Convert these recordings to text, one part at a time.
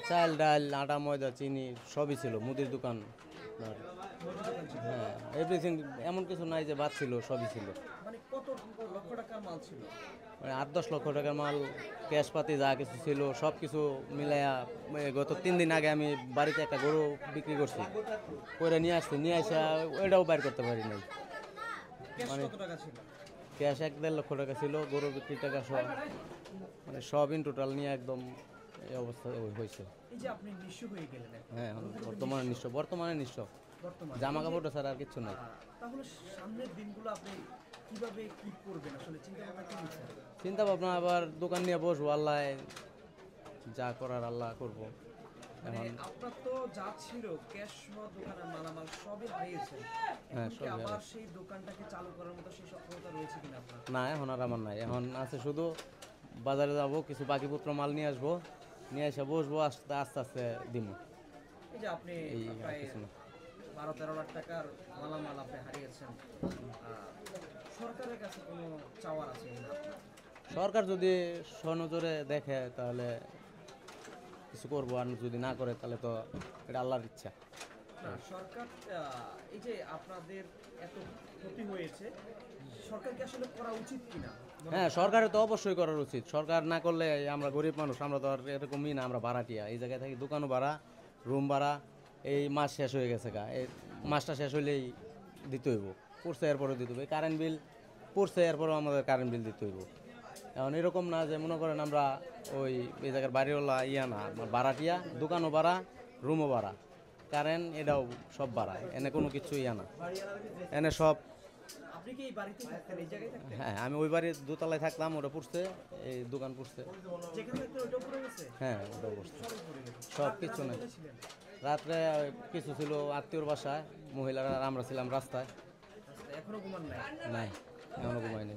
চাল ডাল আটা ময়দা চিনি সবই ছিল, মুদির দোকান। আর মুদি দোকান ছিল। হ্যাঁ, এভরিথিং, এমন কিছু নাই যে বাদ ছিল, সবই ছিল। মানে কত লক্ষ টাকার মাল ছিল? মানে 8-10 লক্ষ টাকার মাল, ক্যাশ পাতি যা কিছু ছিল সব কিছু মিলাইয়া। গত 3 দিন আগে আমি বাড়িতে একটা গরু বিক্রি করছি, করে নিয়ে আসছি, নিয়ে আসা ওইটাও বাইর করতে পারি নাই। ক্যাশ মানে কত টাকা ছিল? ক্যাশ 1-1.5 লক্ষ টাকা ছিল, গরু বিক্রির টাকা সব, মানে সব ইন টোটাল নিয়ে একদম এই অবস্থা হয়েছে। এই যে আপনি নিঃস্ব হয়ে গেলেন এখন, হ্যাঁ, এখন পুরোপুরি বর্তমানে নিঃস্ব, বর্তমানে জামা এই যে, কাপড়টা ছাড়া আর কিচ্ছু নাই। তাহলে সামনের দিনগুলো আপনি কিভাবে কি করবেন আসলে চিন্তা ভাবনা কি নিচ্ছেন? চিন্তা ভাবনা আবার দোকান নিয়ে বসবো, আল্লাহ যা করার আল্লাহ করবো। মানে এখন আপনার তো যা ছিল ক্যাশ সহ দোকানের মালামাল সবই হারিয়েছে, হ্যাঁ, এখন কি সবই আবার হারিয়েছে। সেই দোকানটাকে চালু করার মতো সেই সক্ষমতা রয়েছে কিনা আপনার? না, এখন আর আমার নাই, এখন আছে শুধু বাজারে যাব, কিছু বাকিপত্র মাল নিয়ে আসবো, নিয়ে এসে বসবো, আস্তে আস্তে আস্তে দিব। এই যে আপনি এই আর প্রায় কিছু না। 12-13 লাখ টাকার মালামাল আপনি হারিয়েছেন, সরকারের কাছে কোনো চাওয়ার আছে কিনা আপনার? সরকার যদি সনজরে দেখে তাহলে কিছু করবো, আর যদি না করে তাহলে তো এটা আল্লাহর ইচ্ছা। না, সরকার এই যে আপনাদের এত ক্ষতি হয়েছে, সরকারকে আসলে করা উচিত কিনা? হ্যাঁ, সরকারের তো অবশ্যই করার উচিত। সরকার না করলে আমরা গরিব মানুষ, আমরা তো আর এরকমই না, আমরা ভাড়াটিয়া, এই জায়গায় থাকি, দোকানও ভাড়া, রুম ভাড়া। এই মাস শেষ হয়ে গেছে গা, এই মাসটা শেষ হইলেই দিতে হইব, পড়ছে এরপরেও দিতে হইব, কারেন্ট বিল পড়ছে এরপরেও আমাদের কারেন্ট বিল দিতে হইব। এখন এরকম না যে মনে করেন আমরা ওই এই জায়গার বাড়িওয়ালা না, ভাড়াটিয়া, দোকানও ভাড়া, রুমও ভাড়া, কারেন্ট এটাও সব ভাড়া, এনে কোনো কিছু না, এনে সব। আপনি কি এই বাড়িতে থাকতেন, এই জায়গায় থাকতেন? হ্যাঁ, আমি ওই বাড়ির দোতলায় থাকতাম, ওটা পড়ছে, এই দোকান পড়ছে। যেখানে থাকতেন ওইটাও পড়ে গেছে? হ্যাঁ, ওটা পড়ছে, সবই পড়ে গেছে। সব রাতে কিছু নাই। কোথায় ছিলেন? রাত্রে কিছু ছিল আত্মীয়র বাসায়, মহিলারা, আর আমরা ছিলাম রাস্তায়। আচ্ছা, এখনো ঘুমান নাই? নাই, এখনো ঘুমাইনি।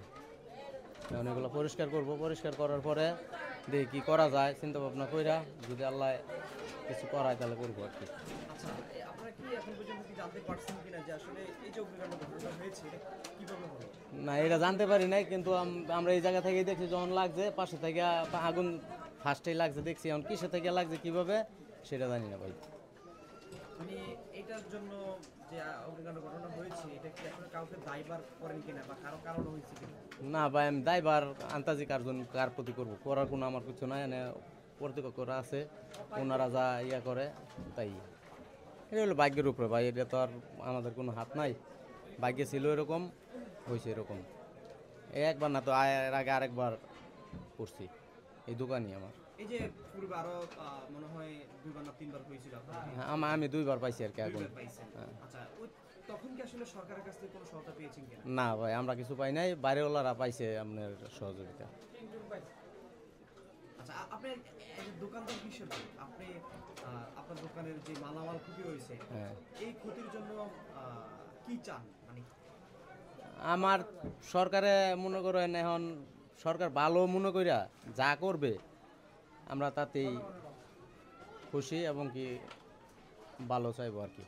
এখন এগুলো পরিষ্কার করব, পরিষ্কার করার পরে দেখি কী করা যায়, চিন্তা ভাবনা কইরা যদি আল্লাহ কিছু করায় তাহলে করবো আর কি। আচ্ছা, আপনারা কি এখন পর্যন্ত কি জানতে পারছেন কিনা যে আসলে এই যে অগ্নিকাণ্ড ঘটনা হয়েছে এটা কিভাবে হলো? না, এটা জানতে পারি নাই, কিন্তু আমরা এই জায়গা থেকেই দেখছি, যখন লাগছে পাশে থেকে আগুন ফার্স্টেই লাগছে দেখছি, এখন কিসে থেকে লাগছে কিভাবে সেটা জানি না ভাই। মানে এটার জন্য যে অগ্নিকাণ্ড ঘটনা হয়েছে এটা কি আসলে কাউকে দায়বার করেন কিনা বা কারো কারণ হয়েছে কিনা? না ভাই, আমি দায়বার আন্তাজি কার প্রতি করবো, করার কোনো আমার কিছু নাই, এনে কর্তৃপক্ষরা আছে, ওনারা যা ইয়া করে তাই। এটা হলো ভাগ্যের উপরে ভাই, এটা তো আর আমাদের কোনো হাত নাই, ভাগ্যে ছিল এরকম, হয়েছে এরকম। এই একবার না তো, এর আগে আরেকবার করছি এই দোকানই আমার। এই যে পূর্বে আরো মনে হয় 2বার না 3বার হয়েছিল আপনারা? হ্যাঁ, আমি 2বার পাইছি আর কি আগুন। 2বার পাইছেন। হ্যাঁ। আচ্ছা, ওই তখন কি আসলে সরকারের কাছ থেকে কোনো সহায়তা পেয়েছেন কিনা? না ভাই, আমরা কিছু পাই নাই, বাইরেওয়ালারা পাইছে আপনার সহযোগিতা। আচ্ছা, আপনি দোকানদার হিসেবে আপনি আপনার দোকানের যে মালামাল ক্ষতি হয়েছে হ্যাঁ, এই ক্ষতির জন্য কি চান? মানে আমার সরকারে মনে করেন এখন, সরকার ভালো মনে কইরা যা করবে আমরা তাতেই খুশি, এবং কি ভালো চাইবো আর কি।